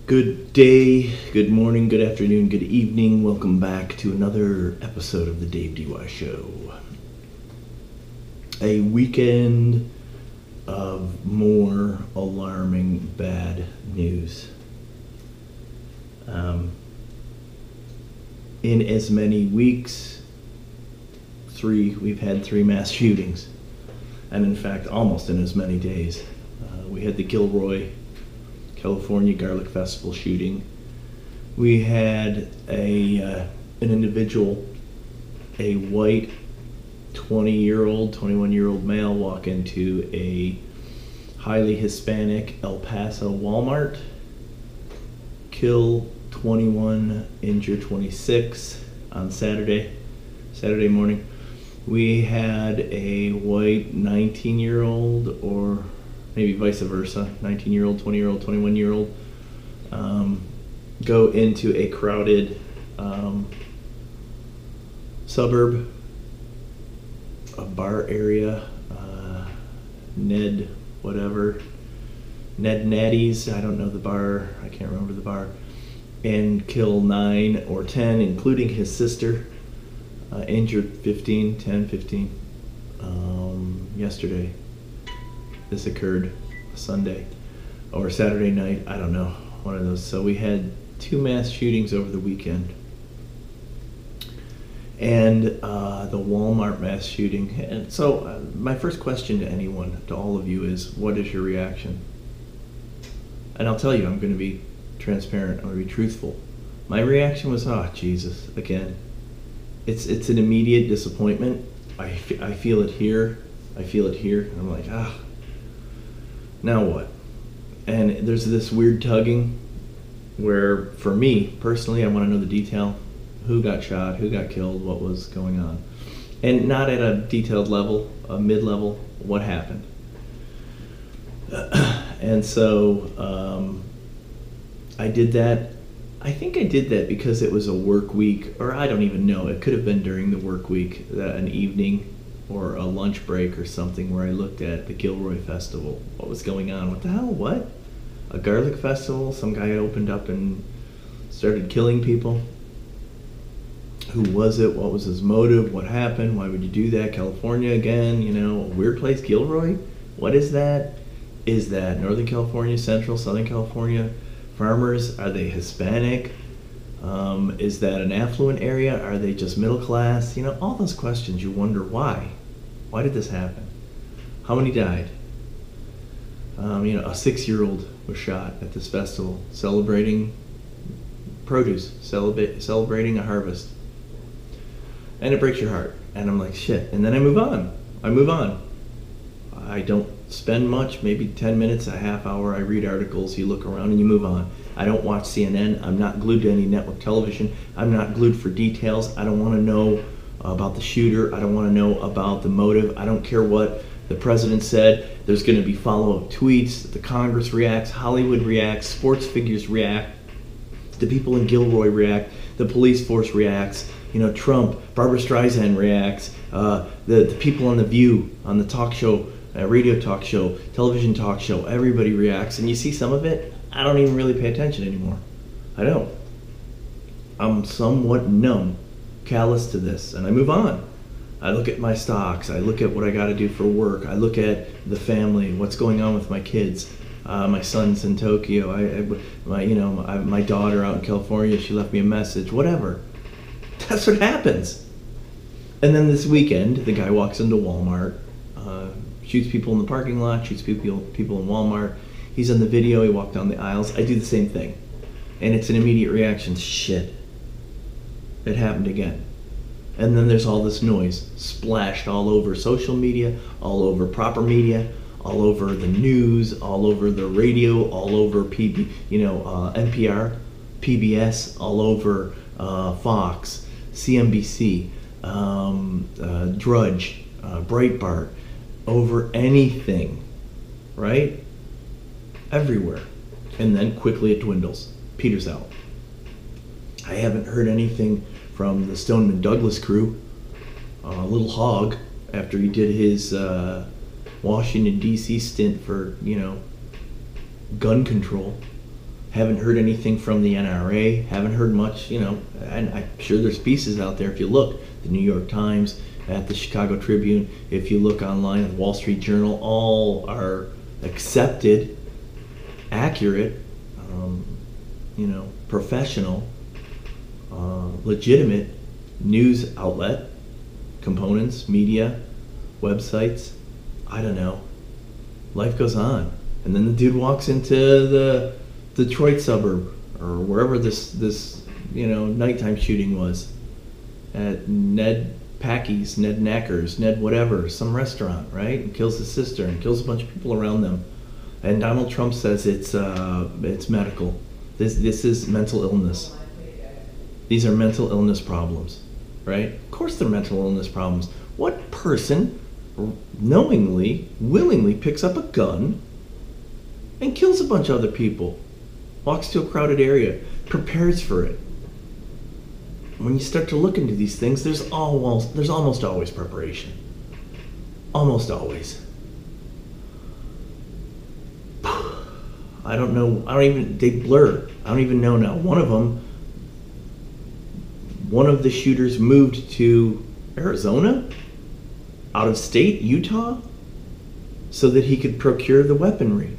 Good day, good morning, good afternoon, good evening. Welcome back to another episode of the Dave DY Show. A weekend of more alarming bad news. In as many weeks, we've had three mass shootings. And in fact, almost in as many days. We had the Gilroy California Garlic Festival shooting. We had an individual, a white 20-year-old, 21-year-old male walk into a highly Hispanic El Paso Walmart, kill 21, injure 26 on Saturday morning. We had a white 19-year-old, or maybe vice versa, 19-year-old, 20-year-old, 21-year-old, go into a crowded suburb, a bar area, Ned Natty's, I don't know the bar, I can't remember the bar, and kill 9 or 10, including his sister, injured 15, yesterday. This occurred Sunday or Saturday night, I don't know, one of those. So we had 2 mass shootings over the weekend. And the Walmart mass shooting. And so my first question to anyone, to all of you, is what is your reaction? And I'll tell you, I'm going to be transparent, I'm going to be truthful. My reaction was, oh, Jesus, again. It's an immediate disappointment. I feel it here. I feel it here. And I'm like, now what? And there's this weird tugging where, for me personally, I want to know the detail. Who got shot, who got killed, what was going on. And not at a detailed level, a mid-level, what happened. And so I did that. I think I did that because it was a work week, or I don't even know. It could have been during the work week, an evening or a lunch break or something, where I looked at the Gilroy Festival. What was going on? What the hell? What? A garlic festival? Some guy opened up and started killing people? Who was it? What was his motive? What happened? Why would you do that? California again, a weird place, Gilroy? What is that? Is that Northern California, Central, Southern California? Farmers? Are they Hispanic? Is that an affluent area? Are they just middle class? All those questions. You wonder why. Why did this happen? How many died? A 6-year-old was shot at this festival, celebrating produce, celebrating a harvest. And it breaks your heart. And I'm like, shit. And then I move on. I don't spend much, maybe 10 minutes, a half hour. I read articles, you look around, and you move on. I don't watch CNN. I'm not glued to any network television. I'm not glued for details. I don't want to know about the shooter. I don't want to know about the motive. I don't care what the president said. There's going to be follow-up tweets. The Congress reacts. Hollywood reacts. Sports figures react. The people in Gilroy react. The police force reacts. Trump, Barbara Streisand reacts. The people on The View, on the talk show, radio talk show, television talk show, everybody reacts. And you see some of it, I don't even really pay attention anymore. I don't. I'm somewhat numb, callous to this, and I move on. I look at my stocks. I look at what I got to do for work. I look at the family, what's going on with my kids. My son's in Tokyo. My daughter out in California, she left me a message, whatever. That's what happens. And then this weekend, the guy walks into Walmart, shoots people in the parking lot, shoots people in Walmart. He's in the video, he walked down the aisles. I do the same thing. And it's an immediate reaction. Shit. It happened again. And then there's all this noise splashed all over social media, all over proper media, all over the news, all over the radio, all over NPR, PBS, all over Fox, CNBC, Drudge, Breitbart, over anything, right? Everywhere. And then quickly it dwindles, peters out. I haven't heard anything from the Stoneman Douglas crew. Little Hog, after he did his Washington D.C. stint for, gun control, Haven't heard anything from the NRA. Haven't heard much, you know, and I'm sure there's pieces out there if you look. The New York Times, at the Chicago Tribune, if you look online at the Wall Street Journal, all are accepted, accurate, you know, professional, legitimate news outlet, components, media, websites. I don't know. Life goes on. And then the dude walks into the Detroit suburb or wherever this you know, nighttime shooting was at Ned Packy's, Ned Knacker's, Ned whatever, some restaurant, right? And kills his sister and kills a bunch of people around them. And Donald Trump says it's medical. This is mental illness. These are mental illness problems, right? Of course they're mental illness problems. What person knowingly, willingly picks up a gun and kills a bunch of other people? Walks to a crowded area, prepares for it. When you start to look into these things, there's almost always preparation. Almost always. I don't know. They blur. I don't even know now. One of the shooters moved to Arizona, out of state, Utah, so that he could procure the weaponry.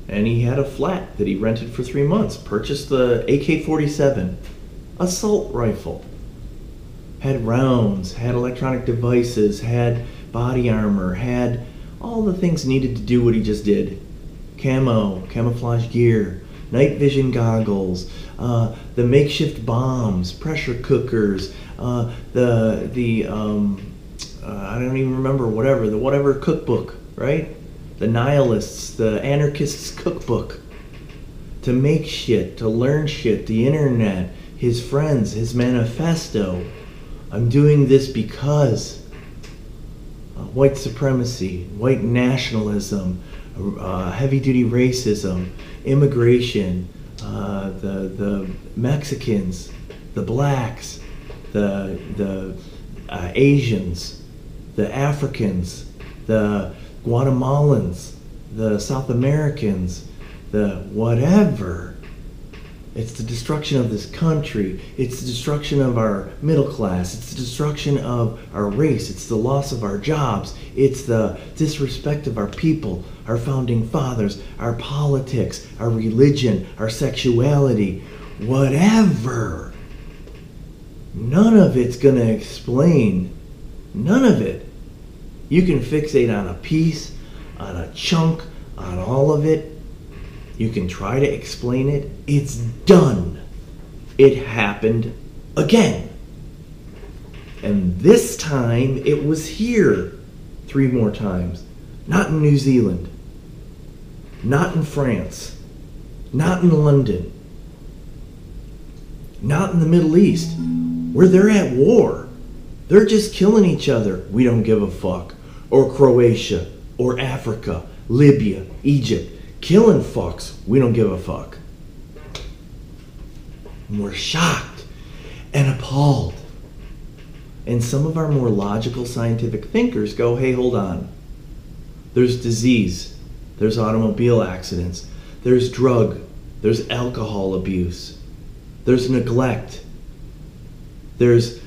And he had a flat that he rented for 3 months, purchased the AK-47 assault rifle, had rounds, had electronic devices, had body armor, had all the things needed to do what he just did. Camouflage gear, night vision goggles, the makeshift bombs, pressure cookers, I don't even remember, whatever cookbook, right? The nihilists, the anarchists' cookbook. To make shit, to learn shit, the internet, his friends, his manifesto. I'm doing this because white supremacy, white nationalism, heavy-duty racism, immigration, the Mexicans, the blacks, the Asians, the Africans, the Guatemalans, the South Americans, the whatever. It's the destruction of this country. It's the destruction of our middle class. It's the destruction of our race. It's the loss of our jobs. It's the disrespect of our people, our founding fathers, our politics, our religion, our sexuality, whatever. None of it's going to explain. None of it. You can fixate on a piece, on a chunk, on all of it. You can try to explain it. It's done. It happened again. And this time it was here 3 more times. Not in New Zealand. Not in France. Not in London. Not in the Middle East, where they're at war. They're just killing each other. We don't give a fuck. Or Croatia, or Africa, Libya, Egypt. Killing fucks. We don't give a fuck. And we're shocked and appalled. And some of our more logical scientific thinkers go, hey, hold on. There's disease. There's automobile accidents. There's drug. There's alcohol abuse. There's neglect. There's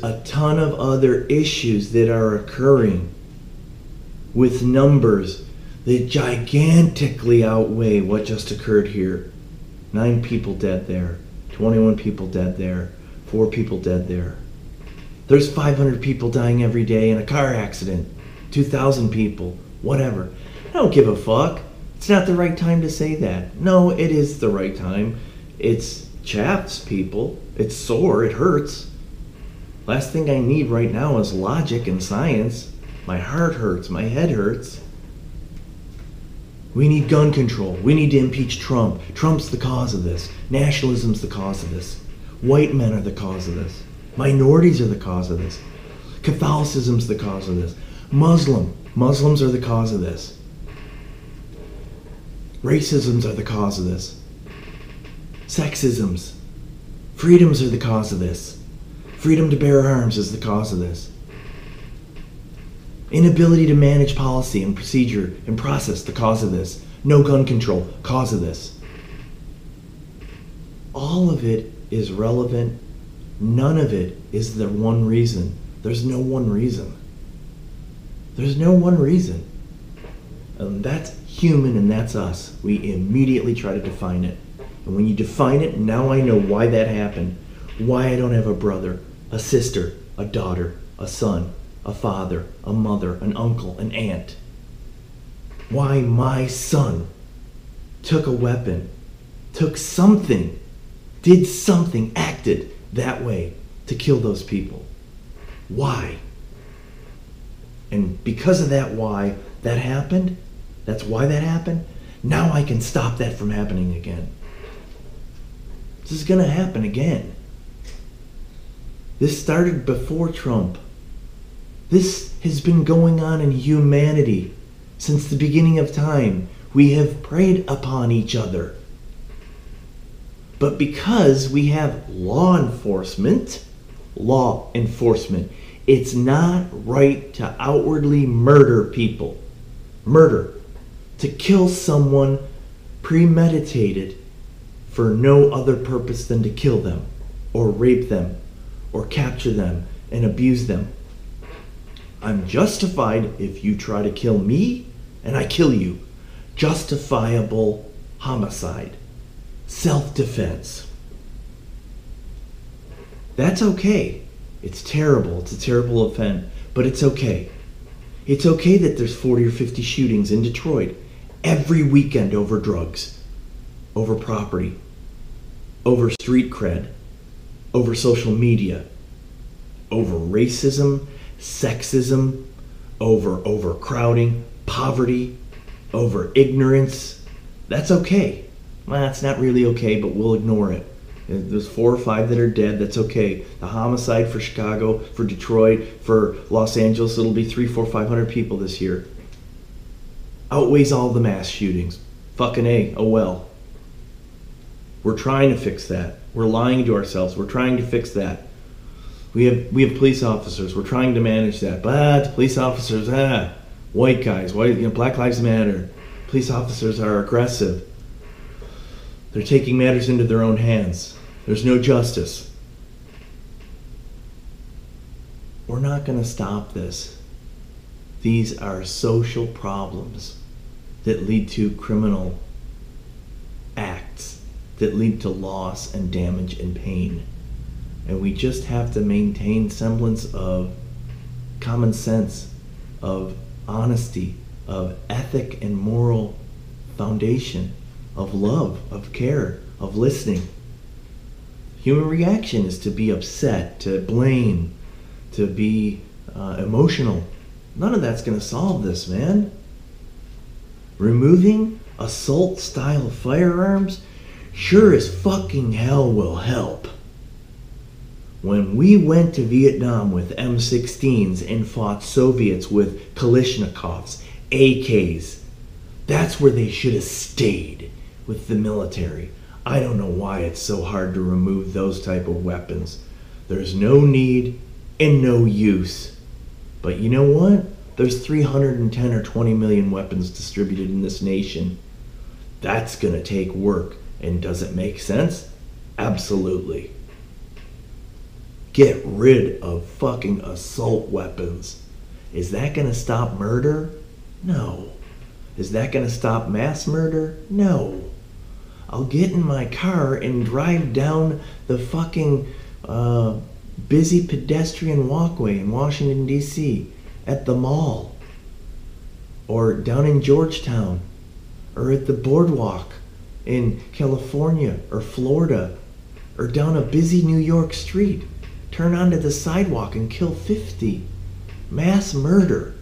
a ton of other issues that are occurring with numbers that gigantically outweigh what just occurred here. 9 people dead there. 21 people dead there. 4 people dead there. There's 500 people dying every day in a car accident. 2,000 people. Whatever. I don't give a fuck. It's not the right time to say that. No, it is the right time. It's chaps, people. It's sore. It hurts. Last thing I need right now is logic and science. My heart hurts. My head hurts. We need gun control. We need to impeach Trump. Trump's the cause of this. Nationalism's the cause of this. White men are the cause of this. Minorities are the cause of this. Catholicism's the cause of this. Muslims are the cause of this. Racisms are the cause of this. Sexisms. Freedoms are the cause of this. Freedom to bear arms is the cause of this. Inability to manage policy and procedure and process, the cause of this. No gun control, cause of this. All of it is relevant. None of it is the one reason. There's no one reason. There's no one reason. That's human and that's us. We immediately try to define it. And when you define it, now I know why that happened. Why I don't have a brother, a sister, a daughter, a son, a father, a mother, an uncle, an aunt. Why my son took a weapon, took something, did something, acted that way to kill those people. Why? And because of that why that happened, that's why that happened, now I can stop that from happening again. This is going to happen again. This started before Trump. This has been going on in humanity since the beginning of time. We have preyed upon each other. But because we have law enforcement, it's not right to outwardly murder people. Murder. To kill someone premeditated for no other purpose than to kill them, or rape them, or capture them and abuse them. I'm justified if you try to kill me and I kill you. Justifiable homicide. Self-defense. That's okay. It's terrible. It's a terrible offense, but it's okay. It's okay that there's 40 or 50 shootings in Detroit every weekend over drugs, over property, over street cred, over social media, over racism, sexism, over overcrowding, poverty, over ignorance. That's okay. Well, that's not really okay, but we'll ignore it. There's 4 or 5 that are dead. That's okay. The homicide for Chicago, for Detroit, for Los Angeles, it'll be 300, 400, 500 people this year. Outweighs all the mass shootings. Fucking A. Oh well. We're trying to fix that. We're lying to ourselves. We're trying to fix that. We have police officers. We're trying to manage that. But police officers, white guys, Black Lives Matter. Police officers are aggressive. They're taking matters into their own hands. There's no justice. We're not going to stop this. These are social problems that lead to criminal acts, that lead to loss and damage and pain. And we just have to maintain semblance of common sense, of honesty, of ethic and moral foundation, of love, of care, of listening. Human reaction is to be upset, to blame, to be emotional. None of that's going to solve this, man. Removing assault-style firearms sure as fucking hell will help. When we went to Vietnam with M16s and fought Soviets with Kalashnikovs, AKs, that's where they should have stayed with the military. I don't know why it's so hard to remove those type of weapons. There's no need and no use. But you know what? There's 310 or 20 million weapons distributed in this nation. That's gonna take work. And does it make sense? Absolutely. Get rid of fucking assault weapons. Is that gonna stop murder? No. Is that gonna stop mass murder? No. I'll get in my car and drive down the fucking busy pedestrian walkway in Washington, D.C. at the mall, or down in Georgetown, or at the boardwalk in California or Florida, or down a busy New York street, turn onto the sidewalk and kill 50. Mass murder.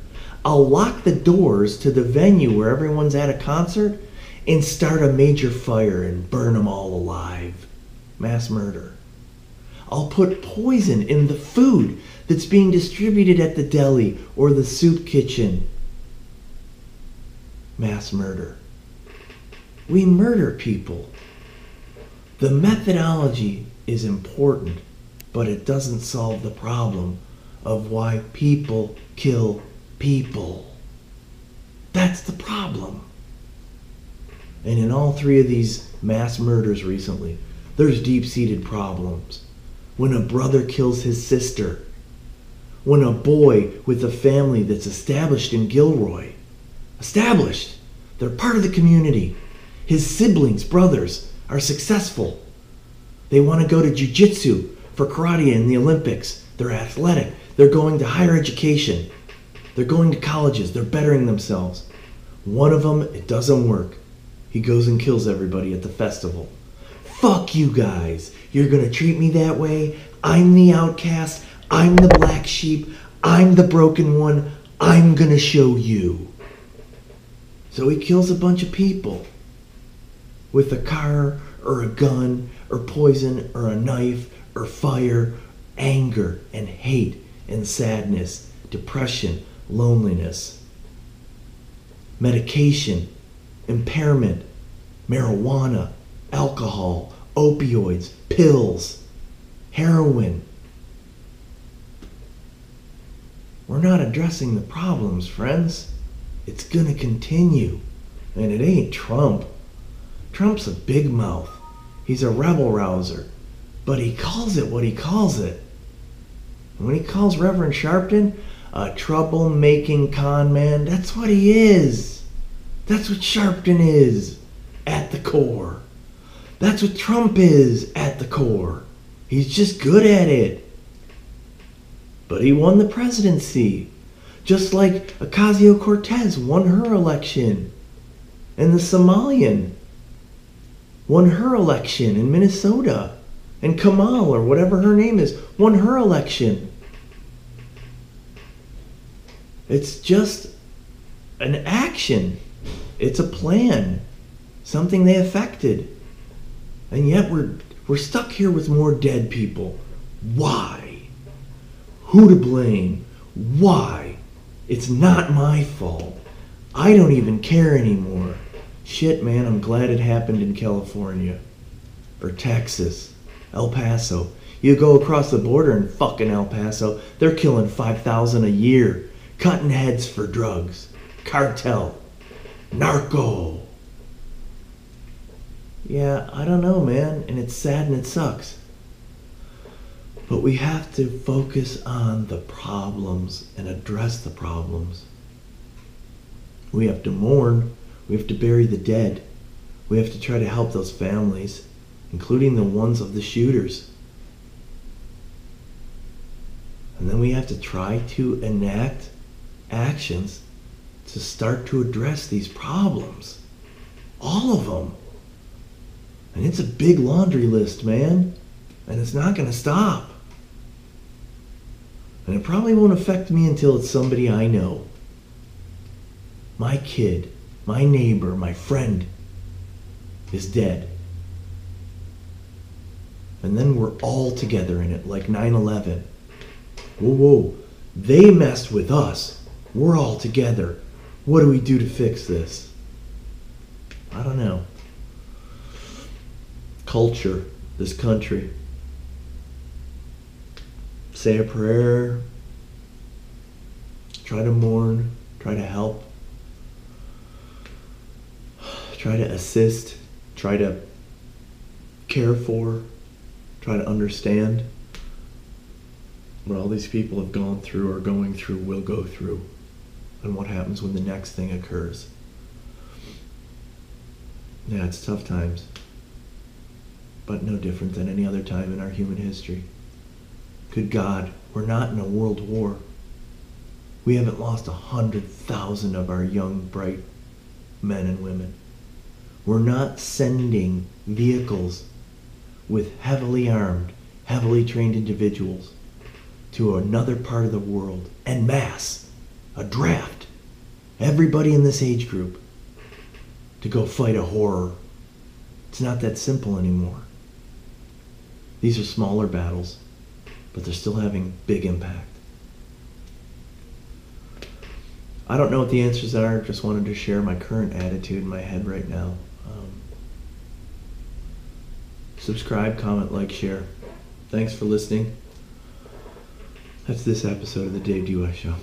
I'll lock the doors to the venue where everyone's at a concert and start a major fire and burn them all alive. Mass murder. I'll put poison in the food that's being distributed at the deli or the soup kitchen. Mass murder. We murder people. The methodology is important, but it doesn't solve the problem of why people kill people. That's the problem. And in all 3 of these mass murders recently, There's deep-seated problems. When a brother kills his sister. When a boy with a family that's established in Gilroy. Established. They're part of the community. His siblings, brothers, are successful. They want to go to jiu-jitsu for karate in the Olympics. They're athletic. They're going to higher education. They're going to colleges. They're bettering themselves. One of them, it doesn't work. He goes and kills everybody at the festival. Fuck you guys. You're going to treat me that way? I'm the outcast. I'm the black sheep. I'm the broken one. I'm going to show you. So he kills a bunch of people with a car or a gun or poison or a knife or fire, anger and hate and sadness, depression, loneliness, medication, impairment, marijuana, alcohol, opioids, pills, heroin. We're not addressing the problems, friends. It's gonna continue. And it ain't Trump. Trump's a big mouth. He's a rebel rouser. But he calls it what he calls it. And when he calls Reverend Sharpton a troublemaking con man, that's what he is. That's what Sharpton is at the core. That's what Trump is at the core. He's just good at it. But he won the presidency. Just like Ocasio-Cortez won her election. And the Somalian won her election in Minnesota. And Kamal, or whatever her name is, won her election. It's just an action. It's a plan. Something they affected. And yet we're stuck here with more dead people. Why? Who to blame? Why? It's not my fault. I don't even care anymore. Shit, man, I'm glad it happened in California. Or Texas. El Paso. You go across the border in fucking El Paso, they're killing 5,000 a year. Cutting heads for drugs. Cartel. Narco. Yeah, I don't know, man. And it's sad and it sucks. But we have to focus on the problems and address the problems. We have to mourn. We have to bury the dead. We have to try to help those families, including the ones of the shooters. And then we have to try to enact actions to start to address these problems. All of them. And it's a big laundry list, man. And it's not going to stop. And it probably won't affect me until it's somebody I know. My kid, my neighbor, my friend is dead. And then we're all together in it, like 9/11. Whoa, whoa. They messed with us. We're all together. What do we do to fix this? I don't know. Culture, this country. Say a prayer. Try to mourn. Try to help. Try to assist. Try to care for. Try to understand what all these people have gone through, are going through, will go through, and what happens when the next thing occurs. Yeah, it's tough times, but no different than any other time in our human history. Good God, we're not in a world war. We haven't lost 100,000 of our young, bright men and women. We're not sending vehicles with heavily armed, heavily trained individuals to another part of the world en masse, a draft, everybody in this age group to go fight a horror. It's not that simple anymore. These are smaller battles, but they're still having big impact. I don't know what the answers are, just wanted to share my current attitude in my head right now. Subscribe, comment, like, share. Thanks for listening. That's this episode of the Dave DeWest Show.